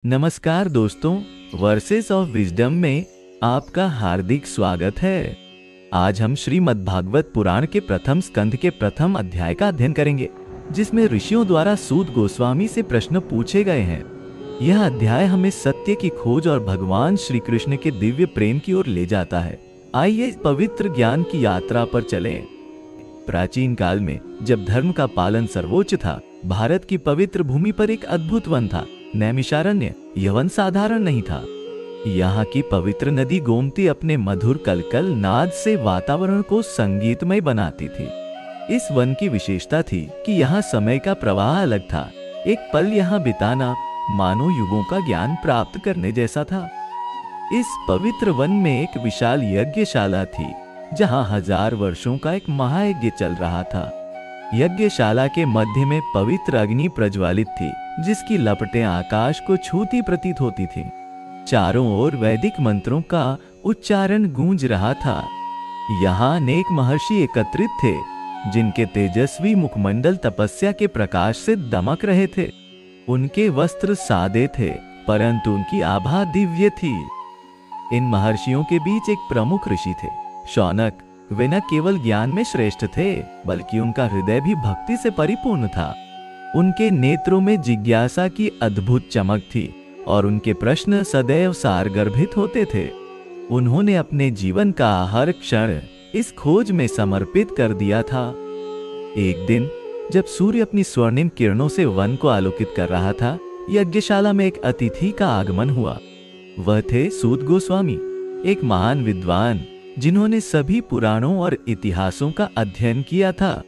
नमस्कार दोस्तों, versus of wisdom में आपका हार्दिक स्वागत है। आज हम श्रीमद् भागवत पुराण के प्रथम स्कंध के प्रथम अध्याय का अध्ययन करेंगे, जिसमें ऋषियों द्वारा सूत गोस्वामी से प्रश्न पूछे गए हैं। यह अध्याय हमें सत्य की खोज और भगवान श्री कृष्ण के दिव्य प्रेम की ओर ले जाता है। आइए पवित्र ज्ञान की यात्रा पर चलें। प्राचीन काल में जब धर्म का पालन सर्वोच्च था, भारत की पवित्र भूमि पर एक अद्भुत वन था, नैमिषारण्य। यह वन साधारण नहीं था। यहाँ की पवित्र नदी गोमती अपने मधुर कलकल नाद से वातावरण को संगीतमय बनाती थी। इस वन की विशेषता थी कि यहाँ समय का प्रवाह अलग था। एक पल यहाँ बिताना मानो युगों का ज्ञान प्राप्त करने जैसा था। इस पवित्र वन में एक विशाल यज्ञशाला थी, जहाँ 1000 वर्षों का एक महायज्ञ चल रहा था। यज्ञशाला के मध्य में पवित्र अग्नि प्रज्वलित थी, जिसकी लपटें आकाश को छूती प्रतीत होती थीं। चारों ओर वैदिक मंत्रों का उच्चारण गूंज रहा था। यहाँ अनेक महर्षि एकत्रित थे, जिनके तेजस्वी मुखमंडल तपस्या के प्रकाश से दमक रहे थे। उनके वस्त्र सादे थे, परंतु उनकी आभा दिव्य थी। इन महर्षियों के बीच एक प्रमुख ऋषि थे, शौनक। वे न केवल ज्ञान में श्रेष्ठ थे, बल्कि उनका हृदय भी भक्ति से परिपूर्ण था। उनके नेत्रों में जिज्ञासा की अद्भुत चमक थी और उनके प्रश्न सदैव सारगर्भित होते थे। उन्होंने अपने जीवन का हर क्षण इस खोज में समर्पित कर दिया था। एक दिन जब सूर्य अपनी स्वर्णिम किरणों से वन को आलोकित कर रहा था, यज्ञशाला में एक अतिथि का आगमन हुआ। वह थे सूत गोस्वामी, एक महान विद्वान जिन्होंने सभी पुराणों और इतिहासों का अध्ययन किया था।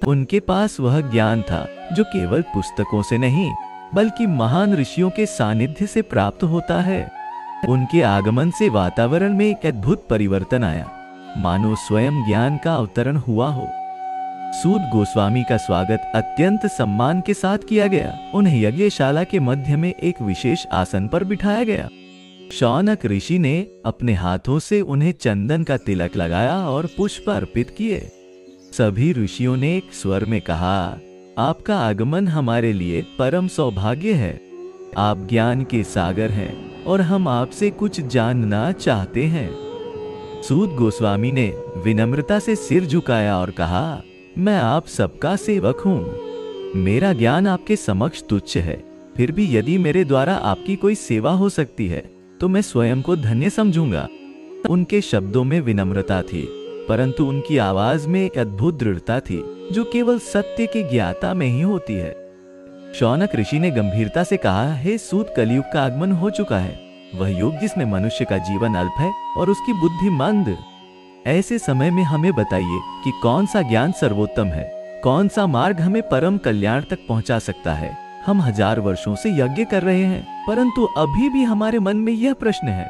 उनके पास वह ज्ञान था जो केवल पुस्तकों से नहीं, बल्कि महान ऋषियों के सानिध्य से प्राप्त होता है। उनके आगमन से वातावरण में एक अद्भुत परिवर्तन आया, मानो स्वयं ज्ञान का अवतरण हुआ हो। सूत गोस्वामी का स्वागत अत्यंत सम्मान के साथ किया गया। उन्हें यज्ञशाला के मध्य में एक विशेष आसन पर बिठाया गया। शौनक ऋषि ने अपने हाथों से उन्हें चंदन का तिलक लगाया और पुष्प अर्पित किए। सभी ऋषियों ने एक स्वर में कहा, आपका आगमन हमारे लिए परम सौभाग्य है। आप ज्ञान के सागर हैं और हम आपसे कुछ जानना चाहते हैं। सूत गोस्वामी ने विनम्रता से सिर झुकाया और कहा, मैं आप सबका सेवक हूँ। मेरा ज्ञान आपके समक्ष तुच्छ है, फिर भी यदि मेरे द्वारा आपकी कोई सेवा हो सकती है तो मैं स्वयं को धन्य समझूंगा। उनके शब्दों में विनम्रता थी, परंतु उनकी आवाज में एक अद्भुत दृढ़ता थी, जो केवल सत्य के ज्ञाता में ही होती है। शौनक ऋषि ने गंभीरता से कहा, हे सूत, कलयुग का आगमन हो चुका है, वह युग जिसमें मनुष्य का जीवन अल्प है और उसकी बुद्धि मंद। ऐसे समय में हमें बताइए कि कौन सा ज्ञान सर्वोत्तम है, कौन सा मार्ग हमें परम कल्याण तक पहुंचा सकता है। हम 1000 वर्षों से यज्ञ कर रहे हैं, परंतु अभी भी हमारे मन में यह प्रश्न है।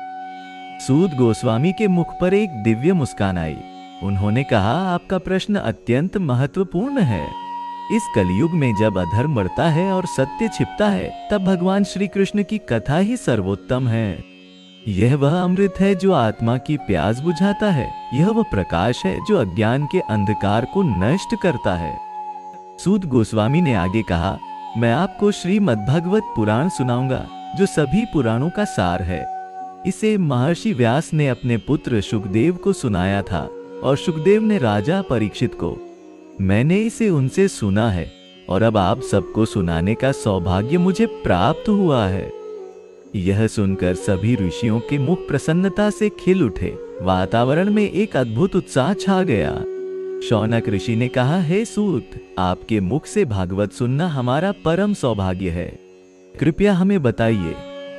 सूत गोस्वामी के मुख पर एक दिव्य मुस्कान आई। उन्होंने कहा, आपका प्रश्न अत्यंत महत्वपूर्ण है। इस कलयुग में जब अधर्म बढ़ता है और सत्य छिपता है, तब भगवान श्री कृष्ण की कथा ही सर्वोत्तम है। यह वह अमृत है जो आत्मा की प्यास बुझाता है। यह वह प्रकाश है जो अज्ञान के अंधकार को नष्ट करता है। सूत गोस्वामी ने आगे कहा, मैं आपको श्रीमद्भागवत पुराण सुनाऊंगा, जो सभी पुराणों का सार है। इसे महर्षि व्यास ने अपने पुत्र शुकदेव को सुनाया था और शुकदेव ने राजा परीक्षित को। मैंने इसे उनसे सुना है और अब आप सबको सुनाने का सौभाग्य मुझे प्राप्त हुआ है। यह सुनकर सभी ऋषियों के मुख प्रसन्नता से खिल उठे। वातावरण में एक अद्भुत उत्साह छा गया। शौनक ऋषि ने कहा, हे सूत, आपके मुख से भागवत सुनना हमारा परम सौभाग्य है। कृपया हमें बताइए,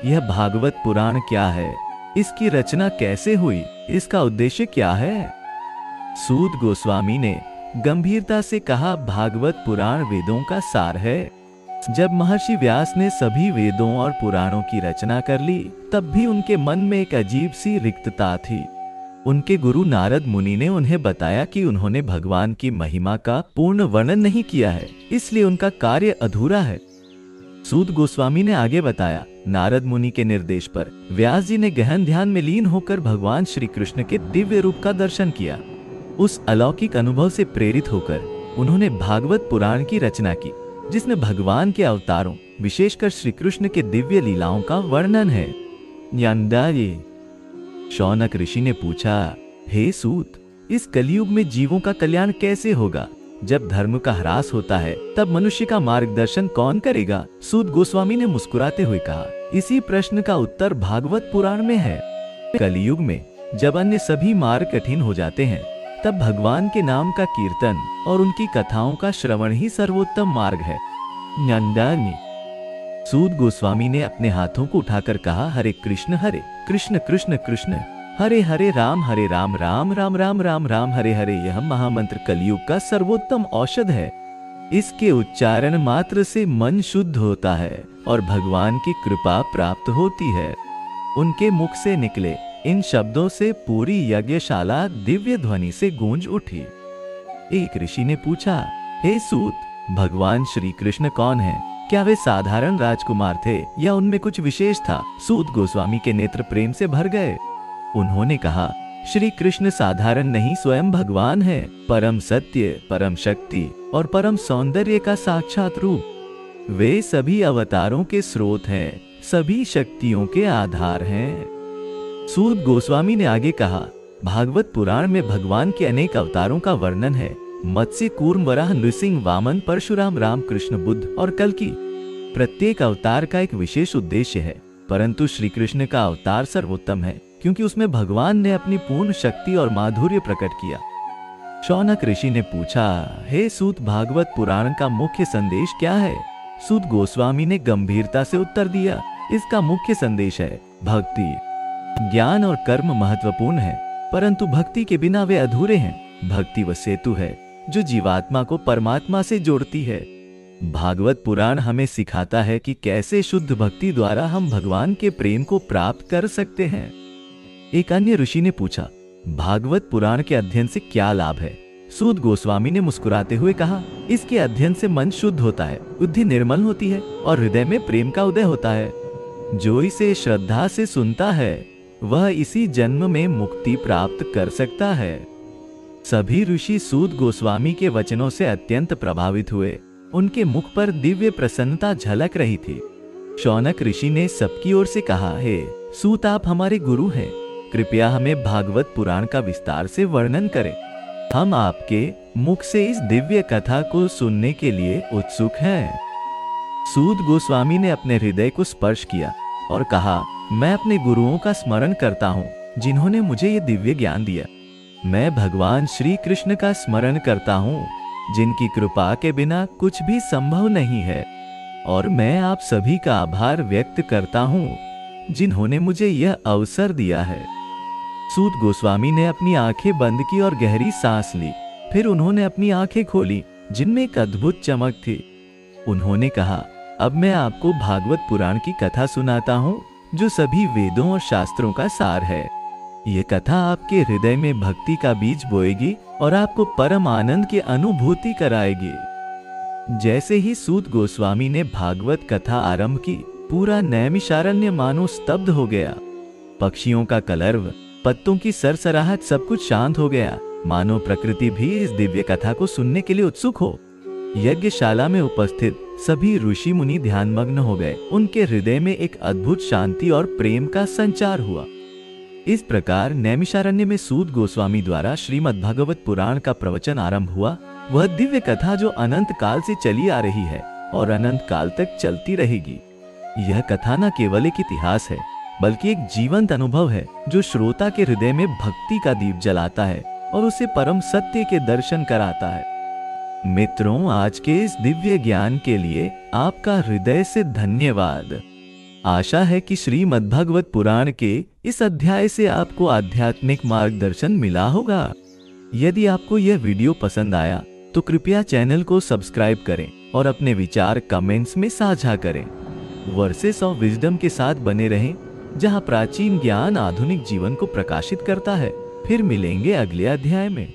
यह भागवत पुराण क्या है? इसकी रचना कैसे हुई? इसका उद्देश्य क्या है? सूत गोस्वामी ने गंभीरता से कहा, भागवत पुराण वेदों का सार है। जब महर्षि व्यास ने सभी वेदों और पुराणों की रचना कर ली, तब भी उनके मन में एक अजीब सी रिक्तता थी। उनके गुरु नारद मुनि ने उन्हें बताया कि उन्होंने भगवान की महिमा का पूर्ण वर्णन नहीं किया है, इसलिए उनका कार्य अधूरा है। सूत गोस्वामी ने आगे बताया, नारद मुनि के निर्देश पर व्यास जी ने गहन ध्यान में लीन होकर भगवान श्री कृष्ण के दिव्य रूप का दर्शन किया। उस अलौकिक अनुभव से प्रेरित होकर उन्होंने भागवत पुराण की रचना की। जिसमें भगवान के अवतारों, विशेषकर श्री कृष्ण के दिव्य लीलाओं का वर्णन है। न्यान्दाये, शौनक ऋषि ने पूछा, हे सूत, इस कलयुग में जीवों का कल्याण कैसे होगा? जब धर्म का ह्रास होता है तब मनुष्य का मार्गदर्शन कौन करेगा? सूत गोस्वामी ने मुस्कुराते हुए कहा, इसी प्रश्न का उत्तर भागवत पुराण में है। कलयुग में जब अन्य सभी मार्ग कठिन हो जाते हैं, तब भगवान के नाम का कीर्तन और उनकी कथाओं का श्रवण ही सर्वोत्तम मार्ग है। नंदानी, सूत गोस्वामी ने अपने हाथों को उठाकर कहा, हरे कृष्ण कृष्ण कृष्ण हरे हरे राम राम राम राम राम राम हरे हरे। यह महामंत्र कलयुग का सर्वोत्तम औषध है। इसके उच्चारण मात्र से मन शुद्ध होता है और भगवान की कृपा प्राप्त होती है। उनके मुख से निकले इन शब्दों से पूरी यज्ञशाला दिव्य ध्वनि से गूंज उठी। एक ऋषि ने पूछा, हे सूत, भगवान श्री कृष्ण कौन है? क्या वे साधारण राजकुमार थे या उनमें कुछ विशेष था? सूत गोस्वामी के नेत्र प्रेम से भर गए। उन्होंने कहा, श्री कृष्ण साधारण नहीं, स्वयं भगवान है, परम सत्य, परम शक्ति और परम सौंदर्य का साक्षात रूप। वे सभी अवतारों के स्रोत हैं, सभी शक्तियों के आधार हैं। सूत गोस्वामी ने आगे कहा, भागवत पुराण में भगवान के अनेक अवतारों का वर्णन है। मत्स्य, कूर्म, वराह, नृसिंह, वामन, परशुराम, राम, कृष्ण, बुद्ध और कल्कि। प्रत्येक अवतार का एक विशेष उद्देश्य है, परंतु श्री कृष्ण का अवतार सर्वोत्तम है, क्योंकि उसमें भगवान ने अपनी पूर्ण शक्ति और माधुर्य प्रकट किया। शौनक ऋषि ने पूछा, हे सूत, भागवत पुराण का मुख्य संदेश क्या है? सूत गोस्वामी ने गंभीरता से उत्तर दिया, इसका मुख्य संदेश है भक्ति। ज्ञान और कर्म महत्वपूर्ण है, परंतु भक्ति के बिना वे अधूरे हैं। भक्ति वह सेतु है जो जीवात्मा को परमात्मा से जोड़ती है। भागवत पुराण हमें सिखाता है कि कैसे शुद्ध भक्ति द्वारा हम भगवान के प्रेम को प्राप्त कर सकते हैं। एक अन्य ऋषि ने पूछा, भागवत पुराण के अध्ययन से क्या लाभ है? सूत गोस्वामी ने मुस्कुराते हुए कहा, इसके अध्ययन से मन शुद्ध होता है, बुद्धि निर्मल होती है और हृदय में प्रेम का उदय होता है। जो इसे श्रद्धा से सुनता है वह इसी जन्म में मुक्ति प्राप्त कर सकता है। सभी ऋषि सूत गोस्वामी के वचनों से अत्यंत प्रभावित हुए। उनके मुख पर दिव्य प्रसन्नता झलक रही थी। शौनक ऋषि ने सबकी ओर से कहा, हे सूत, आप हमारे गुरु हैं, कृपया हमें भागवत पुराण का विस्तार से वर्णन करें। हम आपके मुख से इस दिव्य कथा को सुनने के लिए उत्सुक हैं। सूत गोस्वामी ने अपने हृदय को स्पर्श किया और कहा, मैं अपने गुरुओं का स्मरण करता हूँ जिन्होंने मुझे ये दिव्य ज्ञान दिया। मैं भगवान श्री कृष्ण का स्मरण करता हूँ जिनकी कृपा के बिना कुछ भी संभव नहीं है, और मैं आप सभी का आभार व्यक्त करता हूँ जिन्होंने मुझे यह अवसर दिया है। सूत गोस्वामी ने अपनी आंखें बंद की और गहरी सांस ली। फिर उन्होंने अपनी आंखें खोली जिनमें एक अद्भुत चमक थी। उन्होंने कहा, अब मैं आपको भागवत पुराण की कथा सुनाता हूँ जो सभी वेदों और शास्त्रों का सार है। ये कथा आपके हृदय में भक्ति का बीज बोएगी और आपको परम आनंद की अनुभूति कराएगी। जैसे ही सूत गोस्वामी ने भागवत कथा आरंभ की, पूरा नैमिषारण्य मानो स्तब्ध हो गया। पक्षियों का कलरव, पत्तों की सरसराहट, सब कुछ शांत हो गया, मानो प्रकृति भी इस दिव्य कथा को सुनने के लिए उत्सुक हो। यज्ञशाला में उपस्थित सभी ऋषि मुनि ध्यानमग्न हो गए। उनके हृदय में एक अद्भुत शांति और प्रेम का संचार हुआ। इस प्रकार नैमिषारण्य में सूत गोस्वामी द्वारा श्रीमद्भागवत पुराण का प्रवचन आरंभ हुआ। वह दिव्य कथा जो अनंत काल से चली आ रही है और अनंत काल तक चलती रहेगी। यह कथा न केवल एक इतिहास है, बल्कि एक जीवंत अनुभव है जो श्रोता के हृदय में भक्ति का दीप जलाता है और उसे परम सत्य के दर्शन कराता है। मित्रों, आज के इस दिव्य ज्ञान के लिए आपका हृदय से धन्यवाद। आशा है कि श्रीमद्भागवत पुराण के इस अध्याय से आपको आध्यात्मिक मार्गदर्शन मिला होगा। यदि आपको यह वीडियो पसंद आया तो कृपया चैनल को सब्सक्राइब करें और अपने विचार कमेंट्स में साझा करें। वर्सेस ऑफ विजडम के साथ बने रहें, जहां प्राचीन ज्ञान आधुनिक जीवन को प्रकाशित करता है। फिर मिलेंगे अगले अध्याय में।